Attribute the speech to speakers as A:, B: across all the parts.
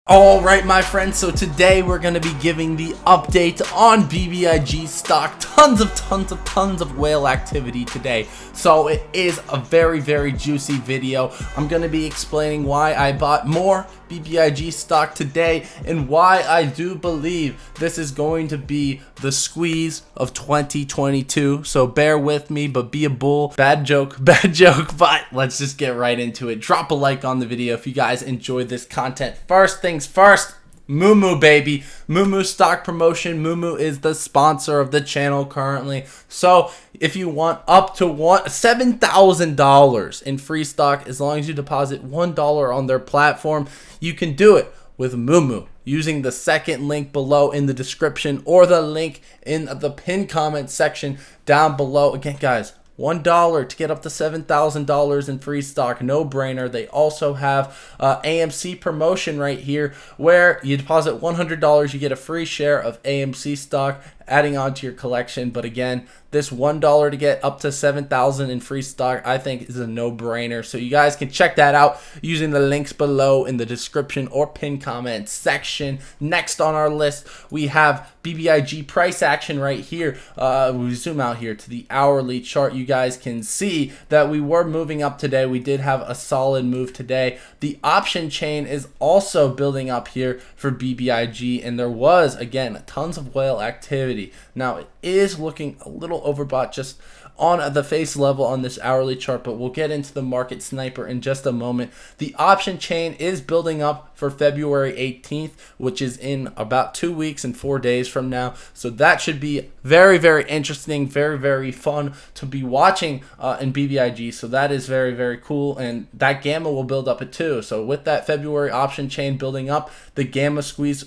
A: All right, my friends, so today we're going to be giving the update on Bbig stock. Tons of whale activity today, so it is a very juicy video. I'm going to be explaining why I bought more Bbig stock today and why I do believe this is going to be the squeeze of 2022. So bear with me, but be a bull. Bad joke, but let's just get right into it. Drop a like on the video if you guys enjoyed this content. First things first, Moomoo, baby. Moomoo stock promotion. Moomoo is the sponsor of the channel currently. So if you want up to $7,000 in free stock, as long as you deposit $1 on their platform, you can do it with Moomoo using the second link below in the description or the link in the pinned comment section down below. Again, guys, $1 to get up to $7,000 in free stock, no brainer. They also have AMC promotion right here where you deposit $100, you get a free share of AMC stock adding on to your collection. But again, this $1 to get up to $7,000 in free stock, I think is a no-brainer. So you guys can check that out using the links below in the description or pinned comment section. Next on our list, we have Bbig price action right here. We zoom out here to the hourly chart. You guys can see that we were moving up today. We did have a solid move today. The option chain is also building up here for Bbig, and there was, again, tons of whale activity. Now, it is looking a little overbought just on the face level on this hourly chart, but we'll get into the market sniper in just a moment. The option chain is building up for February 18th, which is in about 2 weeks and 4 days from now. So that should be very interesting, very fun to be watching in Bbig. So that is very cool, and that gamma will build up it too. So with that February option chain building up, the gamma squeeze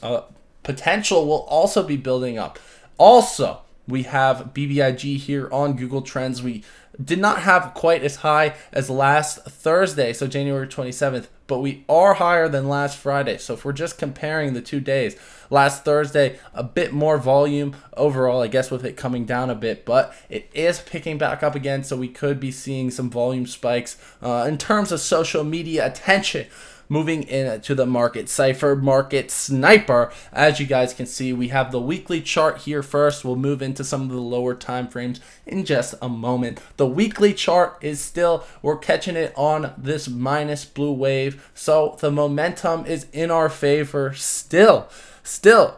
A: potential will also be building up. Also, we have Bbig here on Google Trends. We did not have quite as high as last Thursday, so January 27th, but we are higher than last Friday. So if we're just comparing the 2 days, last Thursday, a bit more volume overall, I guess, with it coming down a bit, but it is picking back up again, so we could be seeing some volume spikes in terms of social media attention. Moving into the market cipher, market sniper, as you guys can see, we have the weekly chart here first. We'll move into some of the lower time frames in just a moment. The weekly chart is still, we're catching it on this minus blue wave, so the momentum is in our favor still,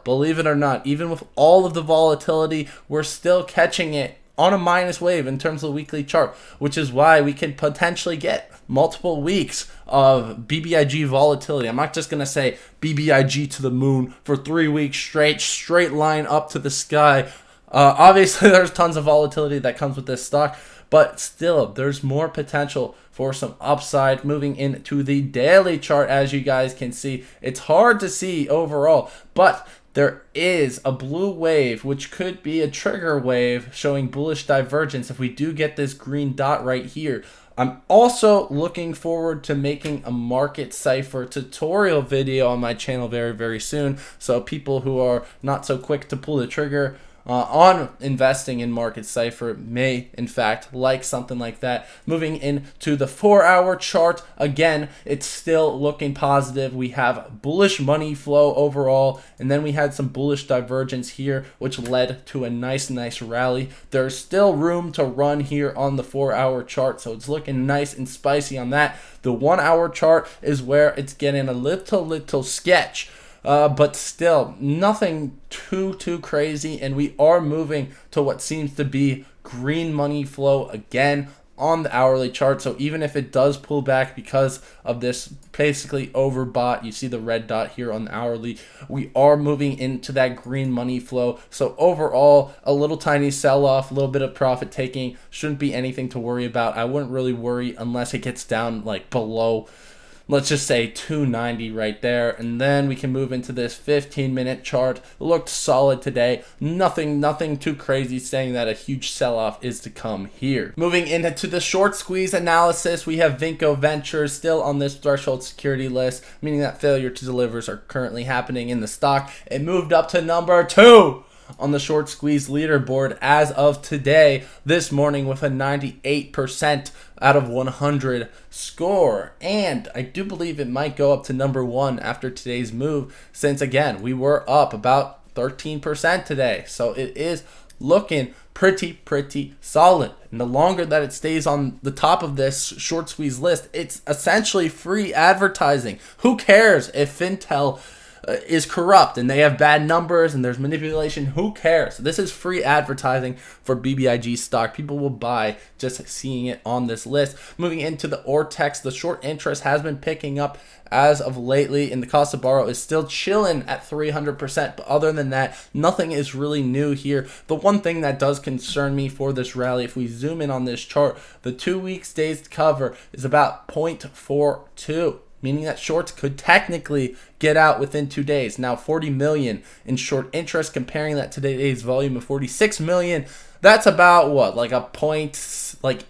A: believe it or not. Even with all of the volatility, we're still catching it on a minus wave in terms of the weekly chart, which is why we can potentially get multiple weeks of Bbig volatility. I'm not just going to say Bbig to the moon for 3 weeks straight line up to the sky. Obviously, there's tons of volatility that comes with this stock, but still, there's more potential for some upside. Moving into the daily chart, as you guys can see, it's hard to see overall, but there is a blue wave, which could be a trigger wave showing bullish divergence if we do get this green dot right here. I'm also looking forward to making a market cipher tutorial video on my channel very soon. So people who are not so quick to pull the trigger on investing in market cipher may in fact like something like that. Moving into the 4-hour chart, again, it's still looking positive. We have bullish money flow overall, and then we had some bullish divergence here, which led to a nice rally. There's still room to run here on the 4-hour chart, so it's looking nice and spicy on that. The 1-hour chart is where it's getting a little sketch. But still, nothing too crazy, and we are moving to what seems to be green money flow again on the hourly chart. So even if it does pull back because of this basically overbought, you see the red dot here on the hourly, we are moving into that green money flow. So overall, a little tiny sell-off, a little bit of profit taking, shouldn't be anything to worry about. I wouldn't really worry unless it gets down like below, let's just say 290 right there, and then we can move into this 15-minute chart. It looked solid today. Nothing too crazy saying that a huge sell-off is to come here. Moving into the short squeeze analysis, we have Vinco Ventures still on this threshold security list, meaning that failure to delivers are currently happening in the stock. It moved up to number 2 on the short squeeze leaderboard as of today, this morning, with a 98% out of 100 score. And I do believe it might go up to number 1 after today's move, since again, we were up about 13% today. So it is looking pretty solid. And the longer that it stays on the top of this short squeeze list, it's essentially free advertising. Who cares if Fintel is corrupt and they have bad numbers and there's manipulation? Who cares? This is free advertising for BBIG stock. People will buy just seeing it on this list. Moving into the Ortex, the short interest has been picking up as of lately, and the cost to borrow is still chilling at 300%. But other than that, nothing is really new here. The one thing that does concern me for this rally, if we zoom in on this chart, the 2 weeks days to cover is about 0.42. Meaning that shorts could technically get out within 2 days. Now 40 million in short interest, comparing that to today's volume of 46 million. That's about what, like a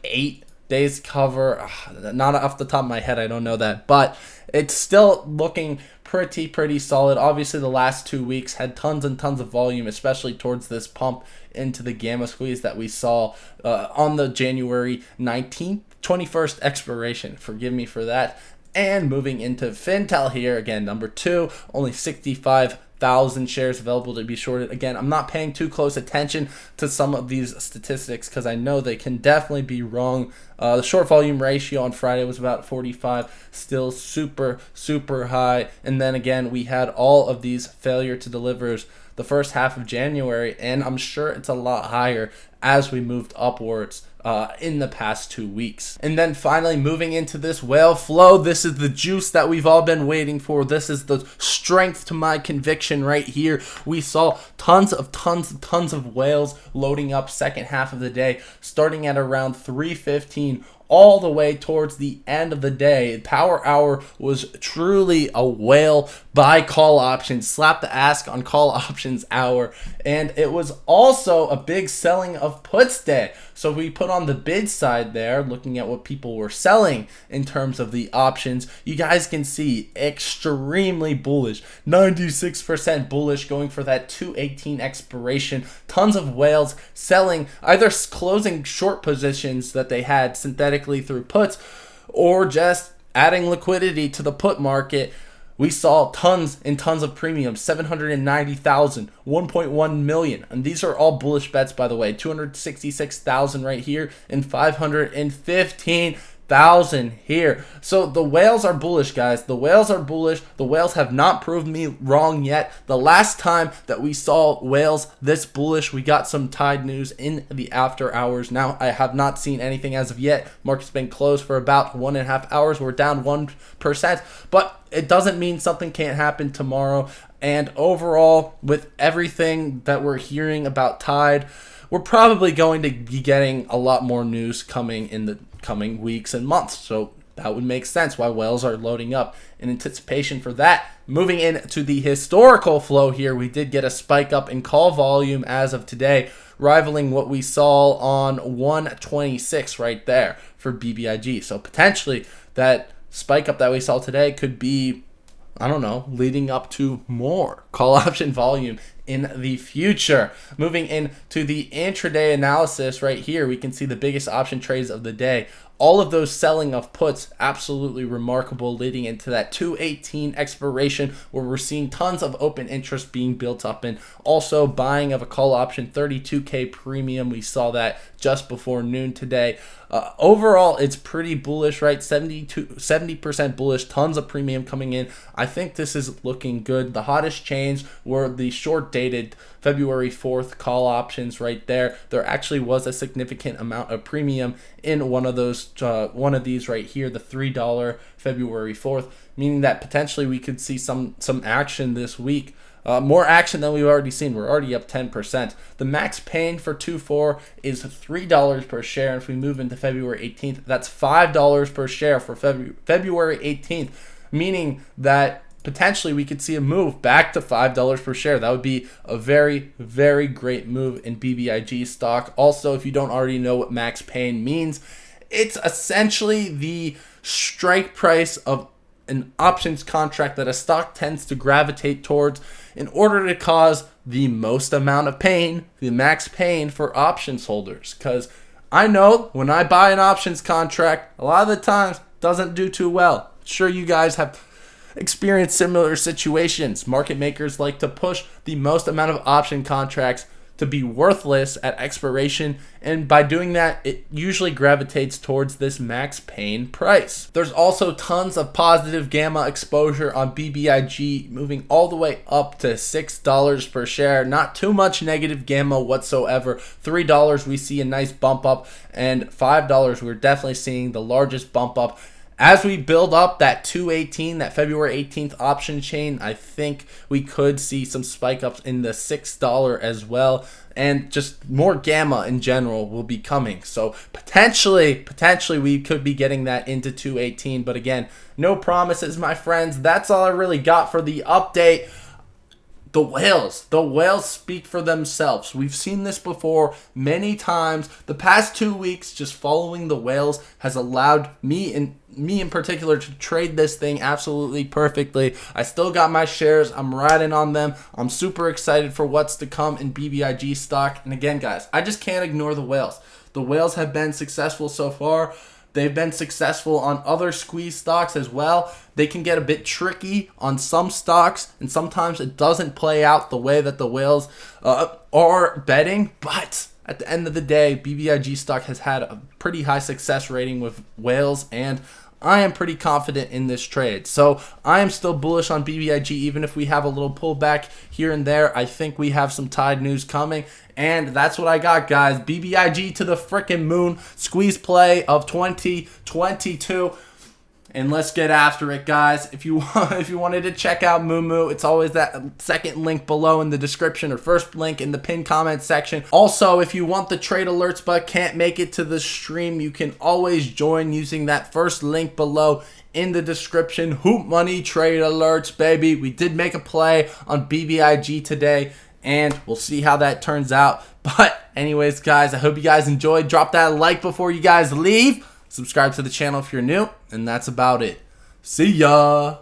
A: 8 days cover. Not off the top of my head, I don't know that, but it's still looking pretty solid. Obviously, the last 2 weeks had tons and tons of volume, especially towards this pump into the gamma squeeze that we saw on the January 19th, 21st expiration. Forgive me for that. And moving into Fintel here, again, number 2, only 65,000 shares available to be shorted. Again, I'm not paying too close attention to some of these statistics because I know they can definitely be wrong. The short volume ratio on Friday was about 45, still super high. And then again, we had all of these failure to delivers the first half of January, and I'm sure it's a lot higher as we moved upwards in the past 2 weeks. And then finally, moving into this whale flow, this is the juice that we've all been waiting for. This is the strength to my conviction right here. We saw tons of whales loading up second half of the day, starting at around 3:15 all the way towards the end of the day. Power hour was truly a whale buy call option, slap the ask on call options hour, and it was also a big selling of puts day. So we put on the bid side there, looking at what people were selling in terms of the options. You guys can see extremely bullish, 96% bullish, going for that 218 expiration. Tons of whales selling, either closing short positions that they had synthetically through puts or just adding liquidity to the put market. We saw tons and tons of premiums, 790,000, 1.1 million. And these are all bullish bets, by the way. 266,000 right here and 515,000 here. So the whales are bullish, guys. The whales are bullish. The whales have not proved me wrong yet. The last time that we saw whales this bullish, we got some Tide news in the after hours. Now, I have not seen anything as of yet. Market's been closed for about 1.5 hours. We're down 1%, but it doesn't mean something can't happen tomorrow. And overall, with everything that we're hearing about Tide, we're probably going to be getting a lot more news coming in the coming weeks and months. So that would make sense why whales are loading up in anticipation for that. Moving into the historical flow here, we did get a spike up in call volume as of today, rivaling what we saw on 126 right there for BBIG. So potentially that spike up that we saw today could be, I don't know, leading up to more call option volume in the future. Moving into the intraday analysis right here, we can see the biggest option trades of the day. All of those selling of puts, absolutely remarkable, leading into that 218 expiration where we're seeing tons of open interest being built up in. Also buying of a call option, 32K premium. We saw that just before noon today. Overall, it's pretty bullish, right? 70% bullish, tons of premium coming in. I think this is looking good. The hottest chains were the short-dated February 4th call options right there. There actually was a significant amount of premium in one of these right here, the $3 February 4th, meaning that potentially we could see some action this week. More action than we've already seen. We're already up 10%. The max pain for 2-4 is $3 per share. And if we move into February 18th, that's $5 per share for February 18th, meaning that potentially we could see a move back to $5 per share. That would be a very great move in BBIG stock. Also, if you don't already know what max pain means, it's essentially the strike price of an options contract that a stock tends to gravitate towards in order to cause the most amount of pain, the max pain for options holders. Because I know when I buy an options contract, a lot of the times doesn't do too well. Sure, you guys have experienced similar situations. Market makers like to push the most amount of option contracts to be worthless at expiration, and by doing that, it usually gravitates towards this max pain price. There's also tons of positive gamma exposure on BBIG, moving all the way up to $6 per share. Not too much negative gamma whatsoever. $3 we see a nice bump up, and $5 we're definitely seeing the largest bump up. As we build up that 218, that February 18th option chain, I think we could see some spike ups in the $6 as well. And just more gamma in general will be coming. So potentially we could be getting that into 218. But again, no promises, my friends. That's all I really got for the update. The whales speak for themselves. We've seen this before many times. The past 2 weeks, just following the whales has allowed me in particular to trade this thing absolutely perfectly. I still got my shares. I'm riding on them. I'm super excited for what's to come in BBIG stock. And again, guys, I just can't ignore the whales. The whales have been successful so far. They've been successful on other squeeze stocks as well. They can get a bit tricky on some stocks, and sometimes it doesn't play out the way that the whales are betting. But at the end of the day, BBIG stock has had a pretty high success rating with whales, and I am pretty confident in this trade. So I am still bullish on BBIG, even if we have a little pullback here and there. I think we have some Tide news coming. And that's what I got, guys. BBIG to the frickin' moon. Squeeze play of 2022. And let's get after it, guys. If you wanted to check out Moomoo, it's always that second link below in the description, or first link in the pinned comment section. Also, if you want the trade alerts but can't make it to the stream, you can always join using that first link below in the description. Hootmoney trade alerts, baby. We did make a play on BBIG today, and we'll see how that turns out. But anyways, guys, I hope you guys enjoyed. Drop that like before you guys leave. Subscribe to the channel if you're new, and that's about it. See ya!